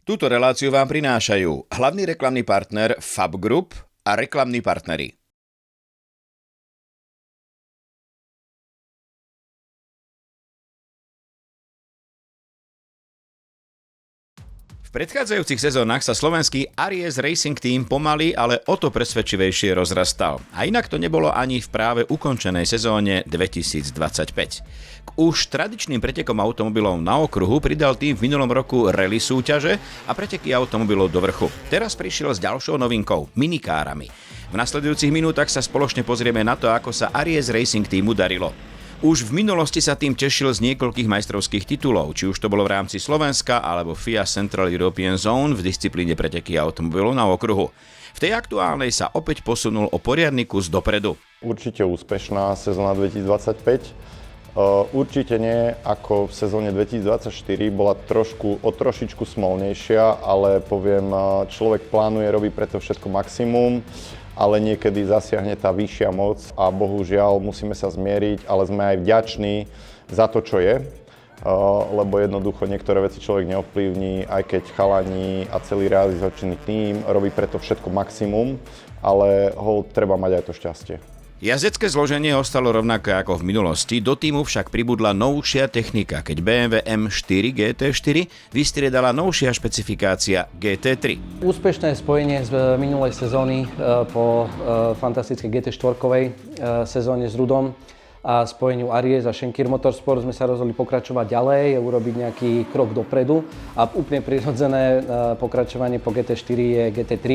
Túto reláciu vám prinášajú hlavný reklamný partner Fab Group a reklamní partneri. V predchádzajúcich sezónach sa slovenský Aries Racing Team pomaly, ale o to presvedčivejšie rozrastal. A inak to nebolo ani v práve ukončenej sezóne 2025. K už tradičným pretekom automobilov na okruhu pridal tým v minulom roku rally súťaže a preteky automobilov do vrchu. Teraz prišiel s ďalšou novinkou, minikárami. V nasledujúcich minútach sa spoločne pozrieme na to, ako sa Aries Racing Teamu darilo. Už v minulosti sa tým tešil z niekoľkých majstrovských titulov, či už to bolo v rámci Slovenska alebo FIA Central European Zone v disciplíne preteky automobilov na okruhu. V tej aktuálnej sa opäť posunul o poriadny kus dopredu. Určite úspešná sezóna 2025. Určite nie ako v sezóne 2024, bola trošičku smolnejšia, ale poviem, človek plánuje, robí preto všetko maximum, ale niekedy zasiahne tá vyššia moc a bohužiaľ musíme sa zmieriť, ale sme aj vďační za to, čo je, lebo jednoducho niektoré veci človek neovplyvní, aj keď chalani a celý realizačný tím robí preto všetko maximum, ale treba mať aj to šťastie. Jazdecké zloženie ostalo rovnaké ako v minulosti, do týmu však pribudla novšia technika, keď BMW M4 GT4 vystriedala novšia špecifikácia GT3. Úspešné spojenie z minulej sezóny po fantastickej GT4 sezóne s Rudom a spojeniu Aries a Schenker Motorsport sme sa rozhodli pokračovať ďalej, urobiť nejaký krok dopredu a úplne prirodzené pokračovanie po GT4 je GT3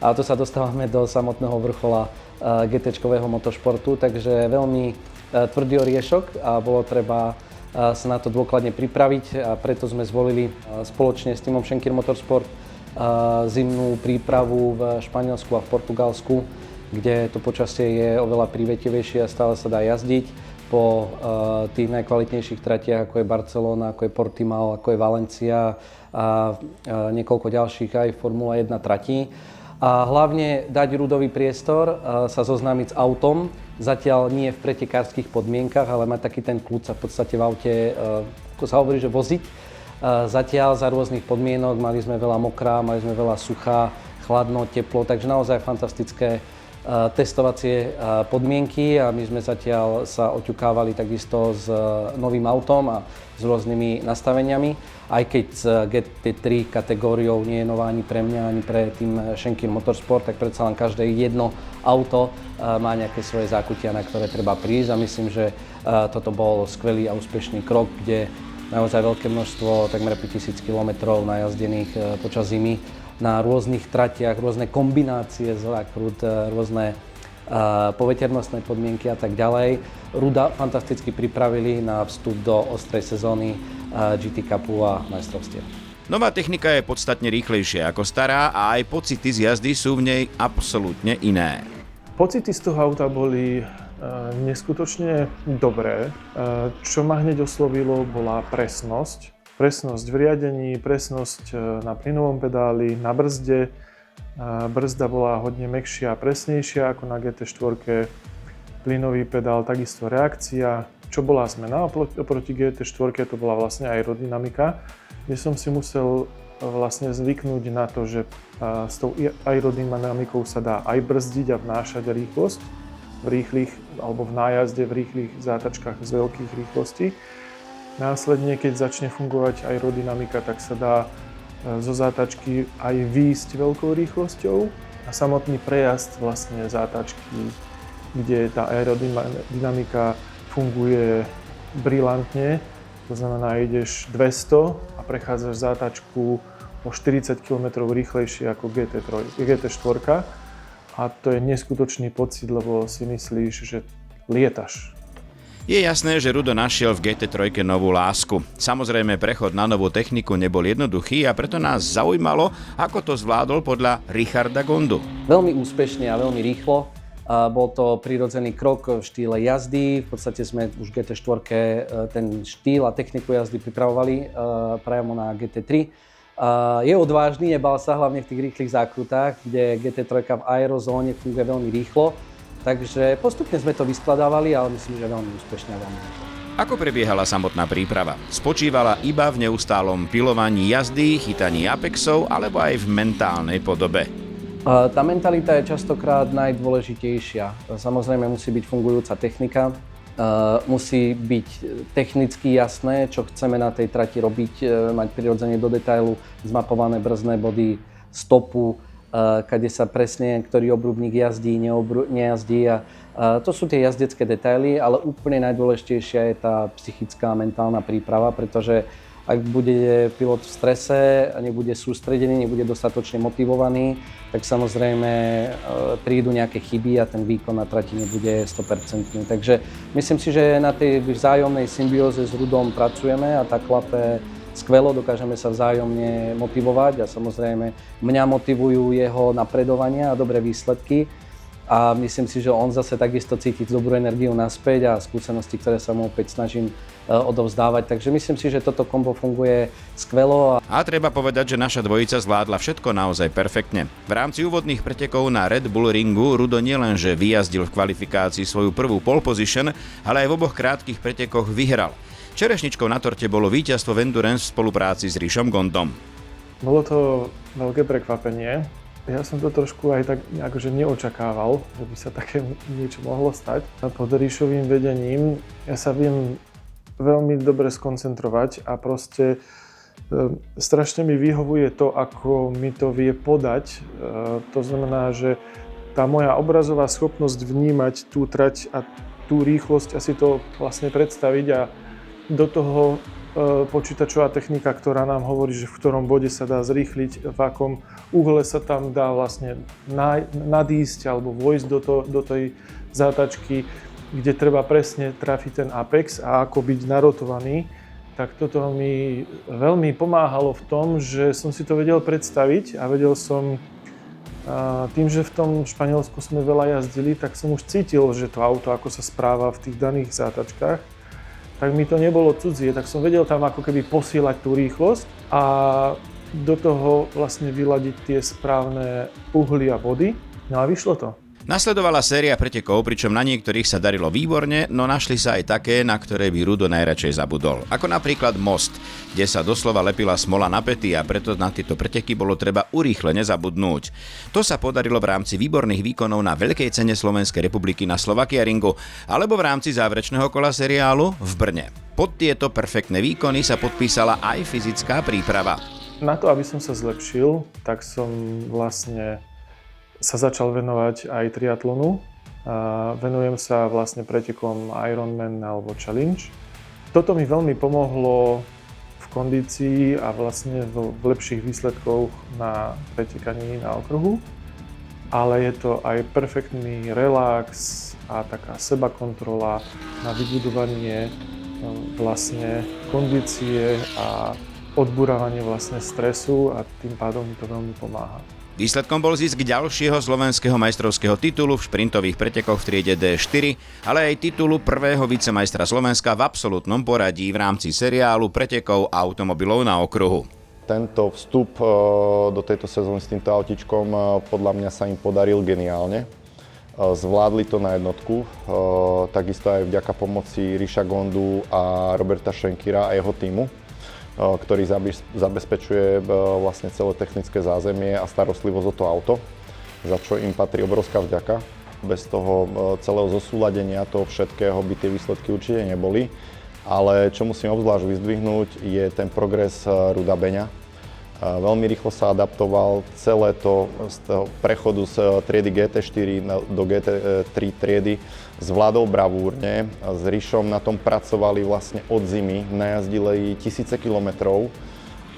a to sa dostávame do samotného vrchola GT-čkového motošportu, takže veľmi tvrdý oriešok a bolo treba sa na to dôkladne pripraviť a preto sme zvolili spoločne s týmom Schenker Motorsport zimnú prípravu v Španielsku a v Portugalsku, kde to počasie je oveľa prívetivejšie a stále sa dá jazdiť po tých najkvalitnejších tratiach, ako je Barcelona, ako je Portimao, ako je Valencia a niekoľko ďalších aj Formula 1 tratí. A hlavne dať Rudovi priestor, sa zoznámiť s autom, zatiaľ nie v pretekárskych podmienkach, ale mať taký ten kľud sa v podstate v aute, ako sa hovorí, že voziť. Zatiaľ za rôznych podmienok, mali sme veľa mokrá, mali sme veľa suchá, chladno, teplo, takže naozaj fantastické testovacie podmienky a my sme zatiaľ sa oťukávali takisto s novým autom a s rôznymi nastaveniami. Aj keď s GT3 kategóriou nie je nová ani pre mňa, ani pre tým Schenker Motorsport, tak predsa len každé jedno auto má nejaké svoje zákutia, na ktoré treba prísť a myslím, že toto bol skvelý a úspešný krok, kde naozaj veľké množstvo, takmer 5000 km najazdených počas zimy na rôznych tratiach, rôzne kombinácie zákrut, rôzne poveternostné podmienky a tak ďalej. Ruda fantasticky pripravili na vstup do ostrej sezóny GT Cupu a majstrovstiev. Nová technika je podstatne rýchlejšia ako stará a aj pocity z jazdy sú v nej absolútne iné. Pocity z toho auta boli neskutočne dobré. Čo ma hneď oslovilo, bola presnosť. Presnosť v riadení, presnosť na plynovom pedáli, na brzde. Brzda bola hodne mäkšia a presnejšia ako na GT4. Plynový pedál, takisto reakcia. Čo bola zmena oproti GT4, to bola vlastne aerodynamika, kde som si musel vlastne zvyknúť na to, že s tou aerodynamikou sa dá aj brzdiť a vnášať rýchlosť v rýchlych, alebo v nájazde v rýchlych zátačkách z veľkých rýchlostí. Následne, keď začne fungovať aerodynamika, tak sa dá zo zátačky aj výjsť veľkou rýchlosťou a samotný prejazd vlastne zátačky, kde tá aerodynamika funguje brilantne, to znamená, ideš 200 a prechádzaš zátačku o 40 km rýchlejšie ako GT4 a to je neskutočný pocit, lebo si myslíš, že lietaš. Je jasné, že Rudo našiel v GT3 novú lásku. Samozrejme, prechod na novú techniku nebol jednoduchý a preto nás zaujímalo, ako to zvládol podľa Richarda Gondu. Veľmi úspešne a veľmi rýchlo. Bol to prirodzený krok v štýle jazdy. V podstate sme už v GT4 ten štýl a techniku jazdy pripravovali priamo na GT3. Je odvážny, nebal sa hlavne v tých rýchlych zákrutách, kde GT3 v aerozóne funguje veľmi rýchlo. Takže postupne sme to vyskladávali, ale myslím, že veľmi úspešne a veľmi rýchlo. Ako prebiehala samotná príprava? Spočívala iba v neustálom pilovaní jazdy, chytaní apexov alebo aj v mentálnej podobe? Tá mentalita je častokrát najdôležitejšia. Samozrejme musí byť fungujúca technika, musí byť technicky jasné, čo chceme na tej trati robiť, mať prirodzene do detailu zmapované brzdné body, stopu, kade sa presne ktorý obrubník jazdí, nejazdí. To sú tie jazdecké detaily, ale úplne najdôležitejšia je tá psychická a mentálna príprava, pretože ak bude pilot v strese a nebude sústredený, nebude dostatočne motivovaný, tak samozrejme prídu nejaké chyby a ten výkon na trati nebude 100%. Takže myslím si, že na tej vzájomnej symbióze s Rudom pracujeme a tá klape skvelo, dokážeme sa vzájomne motivovať a samozrejme mňa motivujú jeho napredovania a dobré výsledky. A myslím si, že on zase takisto cíti dobrú energiu naspäť a skúsenosti, ktoré sa mu opäť snažím odovzdávať. Takže myslím si, že toto kombo funguje skvelo. A treba povedať, že naša dvojica zvládla všetko naozaj perfektne. V rámci úvodných pretekov na Red Bull ringu Rudo nielenže vyjazdil v kvalifikácii svoju prvú pole position, ale aj v oboch krátkych pretekoch vyhral. Čerešničkou na torte bolo víťazstvo v Endurance v spolupráci s Rišom Gondom. Bolo to veľké prekvapenie. Ja som to trošku aj tak akože neočakával, že by sa také niečo mohlo stať. A pod Ríšovým vedením ja sa viem veľmi dobre skoncentrovať a proste strašne mi vyhovuje to, ako mi to vie podať. To znamená, že tá moja obrazová schopnosť vnímať tú trať a tú rýchlosť a si to vlastne predstaviť a do toho počítačová technika, ktorá nám hovorí, že v ktorom bode sa dá zrýchliť, v akom uhle sa tam dá vlastne nadísť alebo vojsť do tej zátačky, kde treba presne trafiť ten apex a ako byť narotovaný, tak toto mi veľmi pomáhalo v tom, že som si to vedel predstaviť a vedel som, tým, že v tom Španielsku sme veľa jazdili, tak som už cítil, že to auto ako sa správa v tých daných zátačkách. Tak mi to nebolo cudzie, tak som vedel tam ako keby posílať tú rýchlosť a do toho vlastne vyladiť tie správne uhly a body. No a vyšlo to. Nasledovala séria pretekov, pričom na niektorých sa darilo výborne, no našli sa aj také, na ktoré by Rudo najradšej zabudol. Ako napríklad most, kde sa doslova lepila smola na päty a preto na tieto preteky bolo treba urýchlene zabudnúť. To sa podarilo v rámci výborných výkonov na Veľkej cene Slovenskej republiky na Slovakia ringu alebo v rámci záverečného kola seriálu v Brne. Pod tieto perfektné výkony sa podpísala aj fyzická príprava. Na to, aby som sa zlepšil, tak som vlastne sa začal venovať aj triatlonu. Venujem sa vlastne pretekom Ironman alebo Challenge. Toto mi veľmi pomohlo v kondícii a vlastne v lepších výsledkoch na pretekaní na okruhu. Ale je to aj perfektný relax a taká sebakontrola na vybudovanie vlastne kondície a odburávanie vlastne stresu a tým pádom mi to veľmi pomáha. Výsledkom bol zisk ďalšieho slovenského majstrovského titulu v šprintových pretekoch v triede D4, ale aj titulu prvého vicemajstra Slovenska v absolútnom poradí v rámci seriálu pretekov automobilov na okruhu. Tento vstup do tejto sezóny s týmto autičkom podľa mňa sa im podaril geniálne. Zvládli to na jednotku, takisto aj vďaka pomoci Riša Gondu a Roberta Schenkera a jeho tímu, ktorý zabezpečuje vlastne celé technické zázemie a starostlivosť o to auto, za čo im patrí obrovská vďaka. Bez toho celého zosúladenia toho všetkého by tie výsledky určite neboli. Ale čo musím obzvlášť vyzdvihnúť, je ten progres Ruda Beňa. Veľmi rýchlo sa adaptoval celé to z toho prechodu z triedy GT4 do GT3 triedy zvládol bravúrne. S Rišom na tom pracovali vlastne od zimy, najazdili tisíce kilometrov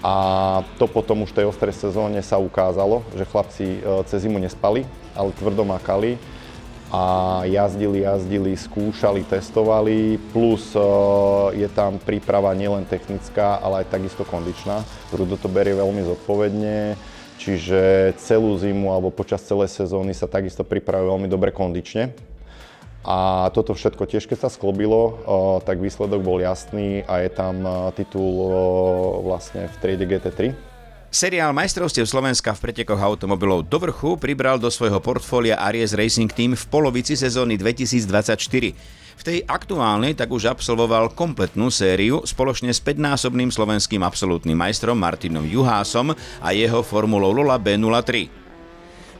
a to potom už v tej ostrej sezóne sa ukázalo, že chlapci cez zimu nespali, ale tvrdo makali a jazdili, skúšali, testovali, plus je tam príprava nielen technická, ale aj takisto kondičná. Rudo to berie veľmi zodpovedne, čiže celú zimu alebo počas celej sezóny sa takisto pripravuje veľmi dobre kondične. A toto všetko tiež, keď sa sklobilo, tak výsledok bol jasný a je tam titul vlastne v triede GT3. Seriál majstrovstiev Slovenska v pretekoch automobilov do vrchu pribral do svojho portfólia Aries Racing Team v polovici sezóny 2024. V tej aktuálnej tak už absolvoval kompletnú sériu spoločne s 5-násobným slovenským absolútnym majstrom Martinom Juhásom a jeho formulou Lola B03.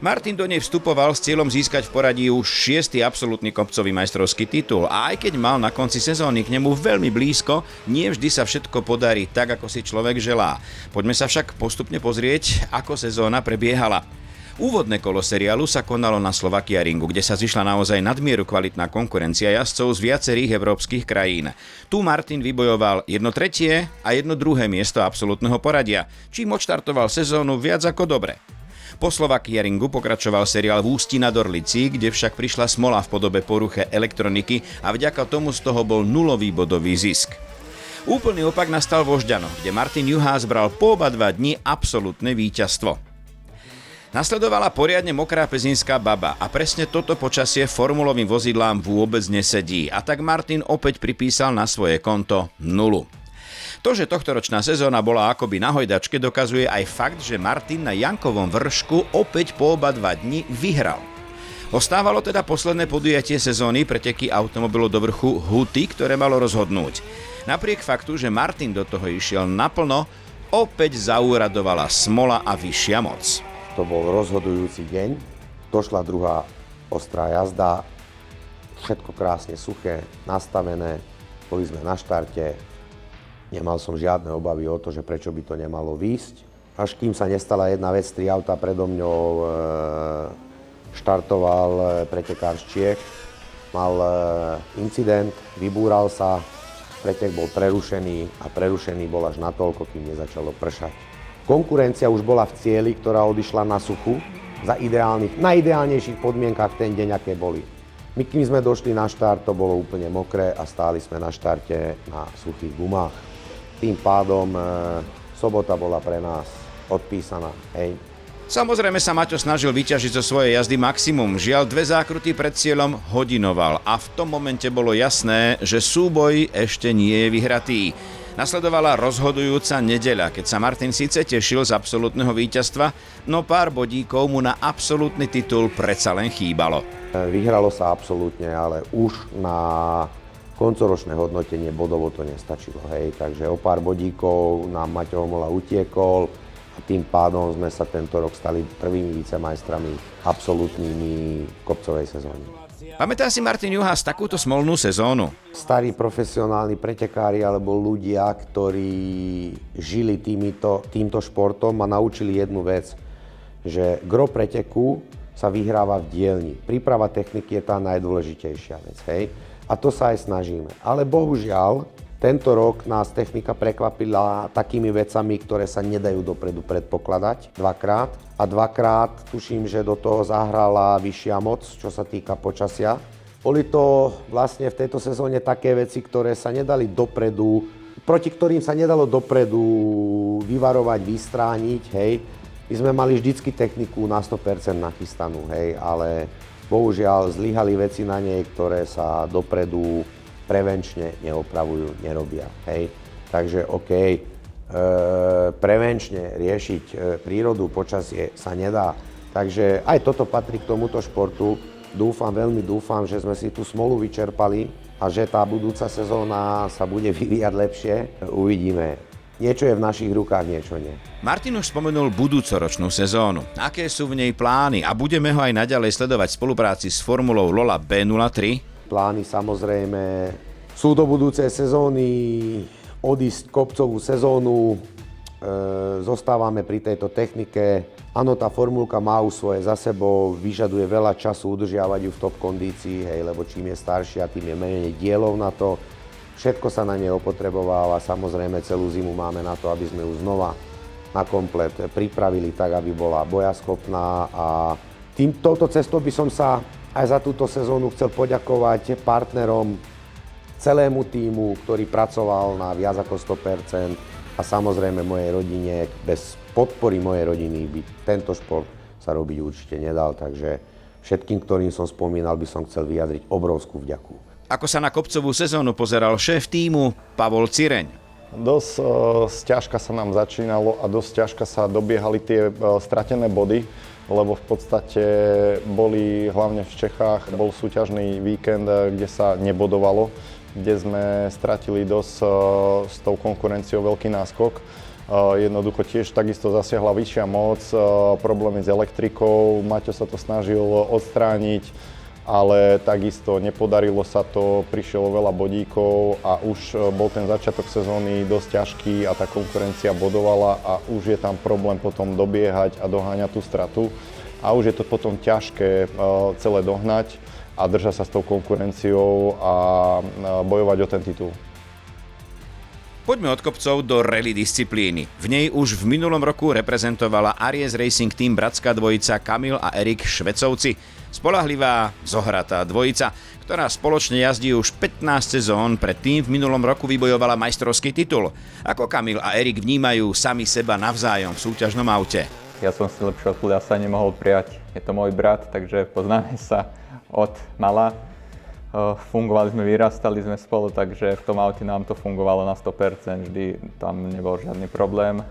Martin do nej vstupoval s cieľom získať v poradí už 6. absolútny kopcový majstrovský titul a aj keď mal na konci sezóny k nemu veľmi blízko, nie vždy sa všetko podarí tak, ako si človek želá. Poďme sa však postupne pozrieť, ako sezóna prebiehala. Úvodné kolo seriálu sa konalo na Slovakia Ringu, kde sa zišla naozaj nadmieru kvalitná konkurencia jazdcov z viacerých európskych krajín. Tu Martin vybojoval 1. tretie a 1. druhé miesto absolútneho poradia, čím odštartoval sezónu viac ako dobre. Po Slovakia Ringu pokračoval seriál v Ústí nad Orlicí, kde však prišla smola v podobe poruche elektroniky a vďaka tomu z toho bol nulový bodový zisk. Úplný opak nastal vo Žďanoch, kde Martin Juhás bral po oba 2 dni absolútne víťazstvo. Nasledovala poriadne mokrá pezinská baba a presne toto počasie formulovým vozidlám vôbec nesedí a tak Martin opäť pripísal na svoje konto 0. To, že tohtoročná sezóna bola akoby na hojdačke, dokazuje aj fakt, že Martin na Jankovom vršku opäť po oba 2 dni vyhral. Ostávalo teda posledné podujatie sezóny preteky automobilov do vrchu Huty, ktoré malo rozhodnúť. Napriek faktu, že Martin do toho išiel naplno, opäť zaúradovala smola a vyššia moc. To bol rozhodujúci deň, došla druhá ostrá jazda, všetko krásne suché, nastavené, boli sme na štarte. Nemal som žiadne obavy o to, že prečo by to nemalo výjsť. Až kým sa nestala jedna vec, 3 autá predo mňou štartoval pretekár z Čiech. Mal incident, vybúral sa, pretek bol prerušený a prerušený bol až natoľko, kým nezačalo pršať. Konkurencia už bola v cieli, ktorá odišla na suchu za najideálnejších podmienkach ten deň, aké boli. My, kým sme došli na štart, to bolo úplne mokré a stáli sme na štarte na suchých gumách. Tým pádom sobota bola pre nás odpísaná, hej. Samozrejme sa Maťo snažil vyťažiť zo svojej jazdy maximum, žiaľ 2 zákruty pred cieľom hodinoval a v tom momente bolo jasné, že súboj ešte nie je vyhratý. Nasledovala rozhodujúca nedeľa, keď sa Martin síce tešil z absolútneho víťazstva, no pár bodíkov mu na absolútny titul predsa len chýbalo. Vyhralo sa absolútne, ale už na koncoročné hodnotenie bodovo to nestačilo, hej. Takže o pár bodíkov nám Maťo Homola utiekol a tým pádom sme sa tento rok stali prvými vicemajstrami absolútnymi v kopcovej sezóne. Pamätá si Martin Juhás takúto smolnú sezónu? Starí profesionálni pretekári alebo ľudia, ktorí žili týmto športom a naučili jednu vec, že gro preteku sa vyhráva v dielni. Príprava techniky je tá najdôležitejšia vec, hej. A to sa aj snažíme. Ale bohužiaľ, tento rok nás technika prekvapila takými vecami, ktoré sa nedajú dopredu predpokladať dvakrát. A dvakrát tuším, že do toho zahrala vyššia moc, čo sa týka počasia. Boli to vlastne v tejto sezóne také veci, ktoré sa nedali dopredu, proti ktorým sa nedalo dopredu vyvarovať, vystrániť, hej. My sme mali vždycky techniku na 100% nachystanú, hej, ale bohužiaľ zlyhali veci na nej, ktoré sa dopredu prevenčne neopravujú, nerobia, hej. Takže prevenčne riešiť prírodu, počasie sa nedá. Takže aj toto patrí k tomuto športu. Veľmi dúfam, že sme si tú smolu vyčerpali a že tá budúca sezóna sa bude vyvíjať lepšie. Uvidíme. Niečo je v našich rukách, niečo nie. Martin už spomenul budúcoročnú sezónu. Aké sú v nej plány a budeme ho aj naďalej sledovať v spolupráci s formulou Lola B03? Plány samozrejme sú do budúcej sezóny odísť kopcovú sezónu. Zostávame pri tejto technike. Áno, tá formulka má už svoje za sebou, vyžaduje veľa času udržiavať ju v top kondícii, hej, lebo čím je staršia, tým je menej dielov na to. Všetko sa na nej opotrebováva, samozrejme celú zimu máme na to, aby sme ju znova na komplet pripravili tak, aby bola bojaschopná a touto cestou by som sa aj za túto sezónu chcel poďakovať partnerom, celému tímu, ktorý pracoval na viac ako 100% a samozrejme mojej rodine. Bez podpory mojej rodiny by tento šport sa robiť určite nedal, takže všetkým, ktorým som spomínal, by som chcel vyjadriť obrovskú vďaku. Ako sa na kopcovú sezónu pozeral šéf tímu Pavol Cireň? Dosť sťažka sa nám začínalo a dosť ťažko sa dobiehali tie stratené body, lebo v podstate boli hlavne v Čechách, bol súťažný víkend, kde sa nebodovalo, kde sme stratili dosť s tou konkurenciou veľký náskok. Jednoducho tiež takisto zasiahla vyššia moc, problémy s elektrikou, Maťo sa to snažil odstrániť, ale takisto nepodarilo sa to, prišlo veľa bodíkov a už bol ten začiatok sezóny dosť ťažký a tá konkurencia bodovala a už je tam problém potom dobiehať a doháňať tú stratu a už je to potom ťažké celé dohnať a držať sa s tou konkurenciou a bojovať o ten titul. Poďme od kopcov do rally disciplíny. V nej už v minulom roku reprezentovala Aries Racing Team bratská dvojica Kamil a Erik Švecovci. Spoľahlivá, zohratá dvojica, ktorá spoločne jazdí už 15 sezón, predtým v minulom roku vybojovala majstrovský titul. Ako Kamil a Erik vnímajú sami seba navzájom v súťažnom aute? Ja som si lepšieho spolujazdca nemohol prijať. Je to môj brat, takže poznáme sa od mala. Fungovali sme, vyrastali sme spolu, takže v tom aute nám to fungovalo na 100%, vždy tam nebol žiadny problém.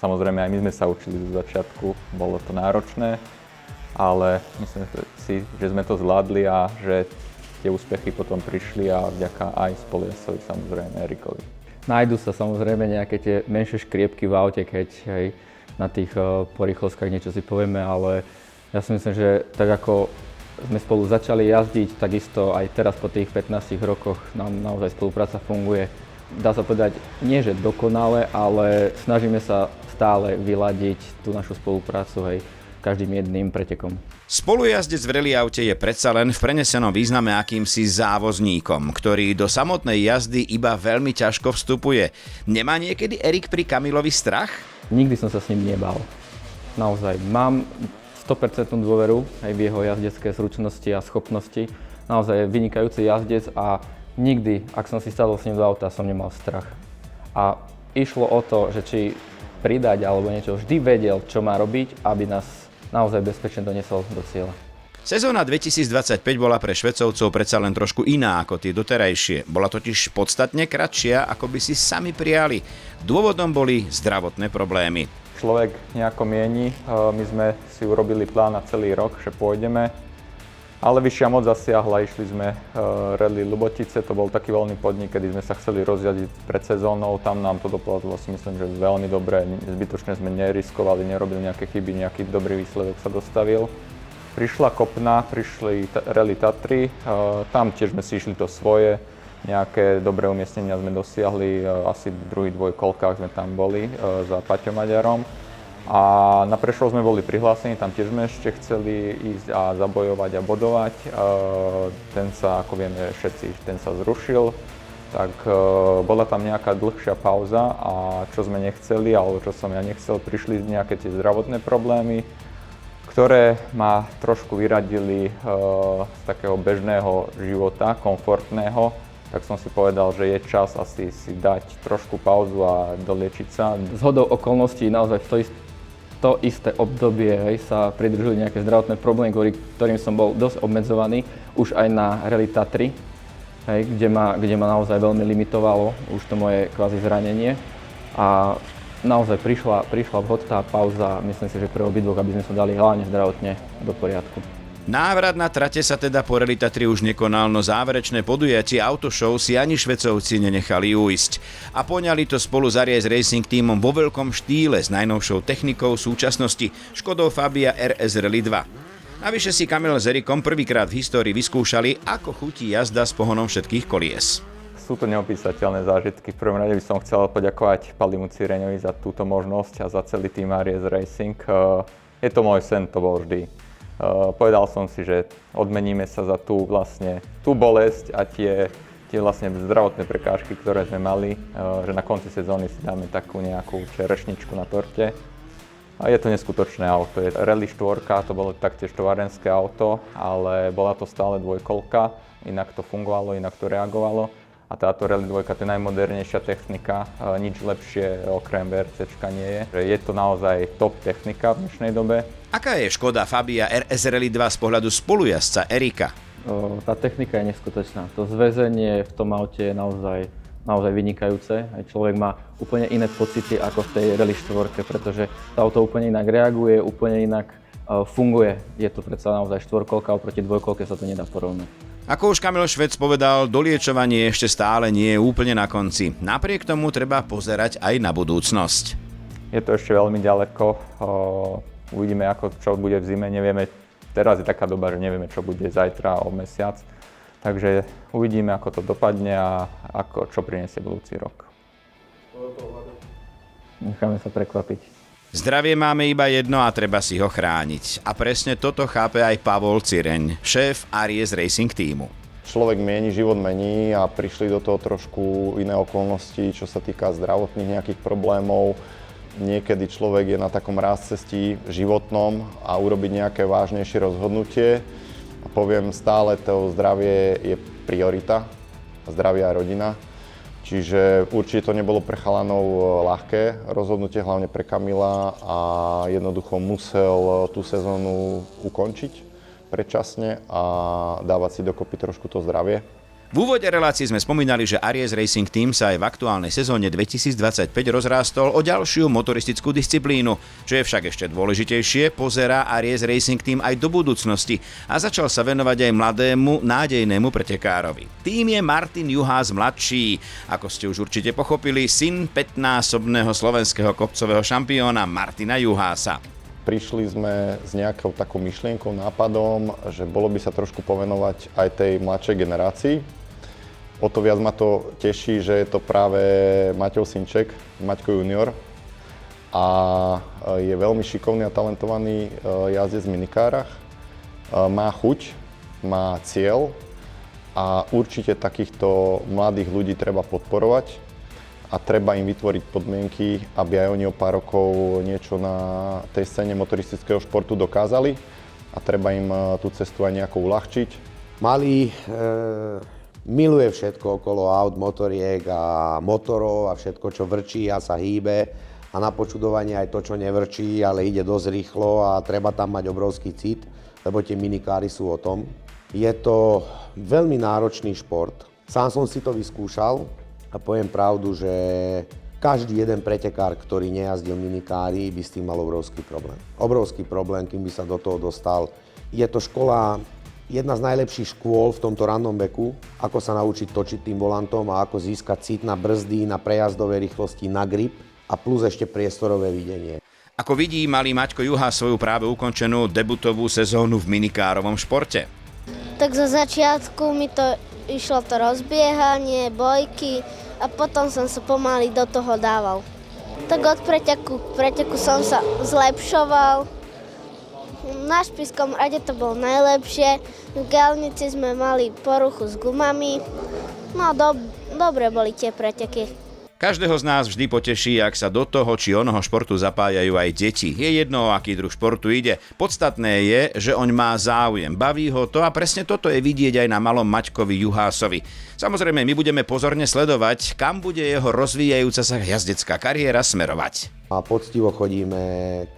Samozrejme aj my sme sa učili do začiatku, bolo to náročné, ale myslím si, že sme to zvládli a že tie úspechy potom prišli a vďaka aj spolujazdcovi, samozrejme Erikovi. Nájdu sa samozrejme nejaké tie menšie škriepky v aute, keď aj na tých porýchlostkách niečo si povieme, ale ja si myslím, že tak ako sme spolu začali jazdiť, takisto aj teraz po tých 15 rokoch nám naozaj spolupráca funguje. Dá sa povedať, nie že dokonale, ale snažíme sa stále vyladiť tú našu spoluprácu aj každým jedným pretekom. Spolujazdec v rally aute je predsa len v prenesenom význame akýmsi závozníkom, ktorý do samotnej jazdy iba veľmi ťažko vstupuje. Nemá niekedy Erik pri Kamilovi strach? Nikdy som sa s ním nebal. Naozaj, mám 100% dôveru aj v jeho jazdecké zručnosti a schopnosti. Naozaj je vynikajúci jazdec a nikdy, ak som si sadol s ním do auta, som nemal strach. A išlo o to, že či pridať alebo niečo, vždy vedel, čo má robiť, aby nás naozaj bezpečne doniesol do cieľa. Sezóna 2025 bola pre Švecovcov predsa len trošku iná ako tie doterajšie. Bola totiž podstatne kratšia, ako by si sami prijali. Dôvodom boli zdravotné problémy. Človek nejako mieni, my sme si urobili plán na celý rok, že pôjdeme, ale vyššia moc zasiahla, išli sme rally Ľubotice, to bol taký voľný podnik, kedy sme sa chceli rozjazdiť pred sezónou, tam nám to dopadlo si myslím, že veľmi dobre, zbytočne sme neriskovali, nerobili nejaké chyby, nejaký dobrý výsledok sa dostavil. Prišla Kopna, prišli rally Tatry, tam tiež sme si išli to svoje, nejaké dobré umiestnenia sme dosiahli, asi v druhých dvojkolkách sme tam boli za Paťom Maďarom. A na Prešov sme boli prihlásení, tam tiež sme ešte chceli ísť a zabojovať a bodovať. Ten sa, ako vieme všetci, ten sa zrušil, tak bola tam nejaká dlhšia pauza a čo sme nechceli, alebo čo som ja nechcel, prišli nejaké tie zdravotné problémy, ktoré ma trošku vyradili z takého bežného života, komfortného. Tak som si povedal, že je čas asi si dať trošku pauzu a doliečiť sa. Zhodou okolností naozaj v to isté obdobie sa pridružili nejaké zdravotné problémy, kvôli ktorým som bol dosť obmedzovaný, už aj na rally Tatry, kde ma naozaj veľmi limitovalo už to moje kvázi zranenie. A naozaj prišla vhodná pauza, myslím si, že pre obidvoch, aby sme sa dali hlavne zdravotne do poriadku. Návrat na trate sa teda po rally Tatry už nekonal, no záverečné podujatie autoshow si ani Švecovci nenechali ujsť. A poňali to spolu s Aries Racing Teamom vo veľkom štýle s najnovšou technikou súčasnosti Škodou Fabia RS Rally 2. Navyše si Kamil s Erikom prvýkrát v histórii vyskúšali, ako chutí jazda s pohonom všetkých kolies. Sú to neopísateľné zážitky. V prvom rade by som chcel poďakovať Palimu Cireňovi za túto možnosť a za celý tým Aries Racing. Je to môj sen, to bol vždy. Povedal som si, že odmeníme sa za tú bolesť a tie vlastne zdravotné prekážky, ktoré sme mali, že na konci sezóny si dáme takú nejakú čerešničku na torte. A je to neskutočné auto. Je Rally 4, to bolo taktiež továrenské auto, ale bola to stále dvojkolka, inak to fungovalo, inak to reagovalo. A táto Rally 2 to je najmodernejšia technika, nič lepšie okrem VRCčka nie je. Je to naozaj top technika v dnešnej dobe. Aká je Škoda Fabia RS Rally 2 z pohľadu spolujazca Erika? Tá technika je neskutočná. To zväzenie v tom aute je naozaj naozaj vynikajúce. Aj človek má úplne iné pocity ako v tej Rally 4, pretože to auto úplne inak reaguje, úplne inak funguje. Je to predsa naozaj štvorkolka, oproti dvojkolke sa to nedá porovnať. Ako už Kamil Švec povedal, doliečovanie ešte stále nie je úplne na konci. Napriek tomu treba pozerať aj na budúcnosť. Je to ešte veľmi ďaleko. Uvidíme, čo bude v zime. Nevieme, teraz je taká doba, že nevieme, čo bude zajtra o mesiac. Takže uvidíme, ako to dopadne a čo prinesie budúci rok. Necháme sa prekvapiť. Zdravie máme iba jedno a treba si ho chrániť. A presne toto chápe aj Pavol Cireň, šéf Aries Racing Teamu. Človek mení, život mení a prišli do toho trošku iné okolnosti, čo sa týka zdravotných nejakých problémov. Niekedy človek je na takom rázcestí životnom a urobiť nejaké vážnejšie rozhodnutie. A poviem stále, to zdravie je priorita, zdravie a rodina. Čiže určite to nebolo pre chalanov ľahké rozhodnutie, hlavne pre Kamila a jednoducho musel tú sezónu ukončiť predčasne a dávať si dokopy trošku to zdravie. V úvode relácie sme spomínali, že Aries Racing Team sa aj v aktuálnej sezóne 2025 rozrástol o ďalšiu motoristickú disciplínu. Čo je však ešte dôležitejšie, pozerá Aries Racing Team aj do budúcnosti a začal sa venovať aj mladému, nádejnému pretekárovi. Tým je Martin Juhás mladší, ako ste už určite pochopili, syn 5-násobného slovenského kopcového šampióna Martina Juhása. Prišli sme s nejakou takou myšlienkou, nápadom, že bolo by sa trošku povenovať aj tej mladšej generácii. O to viac ma to teší, že je to práve Maťov synček, Maťko junior. A je veľmi šikovný a talentovaný jazdec v minikárach. Má chuť, má cieľ a určite takýchto mladých ľudí treba podporovať a treba im vytvoriť podmienky, aby aj oni o pár rokov niečo na tej scéne motoristického športu dokázali a treba im tú cestu aj nejako uľahčiť. Malý miluje všetko okolo aut, motoriek a motorov a všetko, čo vrčí a sa hýbe a na počudovanie aj to, čo nevrčí, ale ide dosť rýchlo a treba tam mať obrovský cit, lebo tie minikáry sú o tom. Je to veľmi náročný šport. Sám som si to vyskúšal a poviem pravdu, že každý jeden pretekár, ktorý nejazdil minikári, by s tým mal obrovský problém. Obrovský problém, kým by sa do toho dostal. Je to škola, jedna z najlepších škôl v tomto rannom veku, ako sa naučiť točiť tým volantom a ako získať cit na brzdy, na prejazdové rýchlosti, na grip a plus ešte priestorové videnie. Ako vidí, malý Maťko Juhás svoju práve ukončenú debutovú sezónu v minikárovom športe. Tak zo začiatku mi to išlo to rozbiehanie, bojky a potom som sa pomaly do toho dával. Tak od preteku k preteku som sa zlepšoval. Na špičskom rade to bolo najlepšie. V Galnici sme mali poruchu s gumami. No dobre boli tie preteky. Každého z nás vždy poteší, ak sa do toho či onoho športu zapájajú aj deti. Je jedno, o aký druh športu ide. Podstatné je, že oň má záujem, baví ho to a presne toto je vidieť aj na malom Maťkovi Juhásovi. Samozrejme, my budeme pozorne sledovať, kam bude jeho rozvíjajúca sa jazdecká kariéra smerovať. A poctivo chodíme,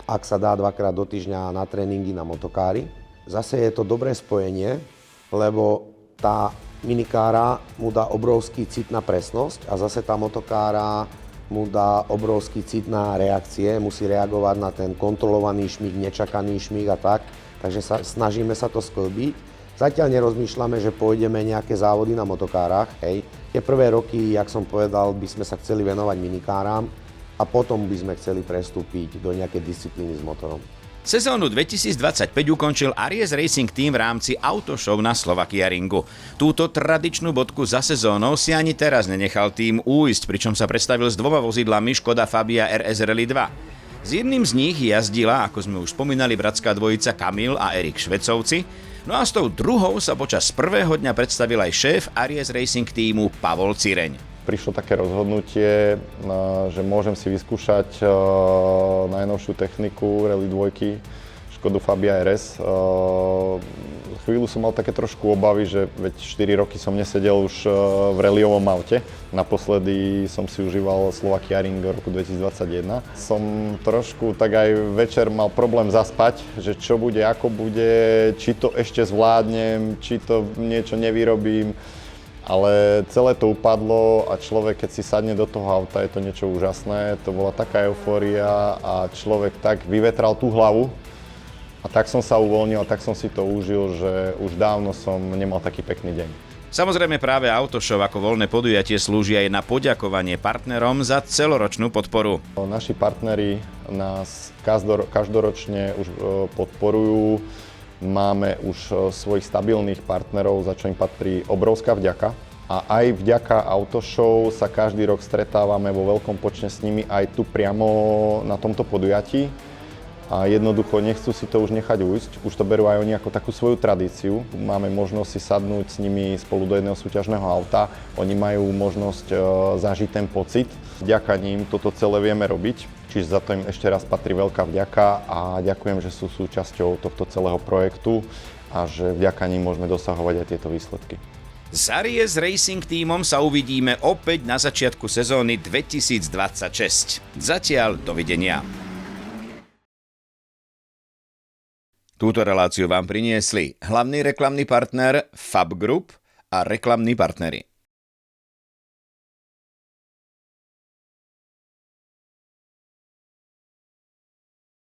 ak sa dá, 2-krát do týždňa na tréningy na motokári. Zase je to dobré spojenie, lebo tá minikára mu dá obrovský cit na presnosť a zase tá motokára mu dá obrovský cit na reakcie, musí reagovať na ten kontrolovaný šmík, nečakaný šmík a tak, takže snažíme sa to sklbiť. Zatiaľ nerozmýšľame, že pôjdeme nejaké závody na motokárach, hej. Tie prvé roky, jak som povedal, by sme sa chceli venovať minikáram a potom by sme chceli prestúpiť do nejakej disciplíny s motorom. Sezónu 2025 ukončil Aries Racing Team v rámci Autoshow na Slovakia Ringu. Túto tradičnú bodku za sezónou si ani teraz nenechal tým újsť, pričom sa predstavil s 2 vozidlami Škoda Fabia RS Rally 2. S jedným z nich jazdila, ako sme už spomínali, bratská dvojica Kamil a Erik Švecovci, no a s tou druhou sa počas prvého dňa predstavil aj šéf Aries Racing Teamu Pavol Cireň. Prišlo také rozhodnutie, že môžem si vyskúšať najnovšiu techniku Rally 2 Škodu Fabia RS. Chvíľu som mal také trošku obavy, že veď 4 roky som nesedel už v rallyovom aute. Naposledy som si užíval Slovakia Ring v roku 2021. Som trošku tak aj večer mal problém zaspať, že čo bude, ako bude, či to ešte zvládnem, či to niečo nevyrobím. Ale celé to upadlo a človek, keď si sadne do toho auta, je to niečo úžasné. To bola taká eufória a človek tak vyvetral tú hlavu a tak som sa uvoľnil a tak som si to užil, že už dávno som nemal taký pekný deň. Samozrejme práve Autoshow ako voľné podujatie slúži aj na poďakovanie partnerom za celoročnú podporu. Naši partneri nás každoročne už podporujú. Máme už svojich stabilných partnerov, za čo im patrí obrovská vďaka. A aj vďaka Autoshow sa každý rok stretávame vo veľkom počte s nimi aj tu priamo na tomto podujatí. A jednoducho nechcú si to už nechať ujsť. Už to berú aj oni ako takú svoju tradíciu. Máme možnosť si sadnúť s nimi spolu do jedného súťažného auta. Oni majú možnosť zažiť ten pocit. Vďaka ním toto celé vieme robiť. Čiže za to im ešte raz patrí veľká vďaka a ďakujem, že sú súčasťou tohto celého projektu a že vďaka ním môžeme dosahovať aj tieto výsledky. S Aries Racing tímom sa uvidíme opäť na začiatku sezóny 2026. Zatiaľ dovidenia. Túto reláciu vám priniesli hlavný reklamný partner Fab Group a reklamní partneri.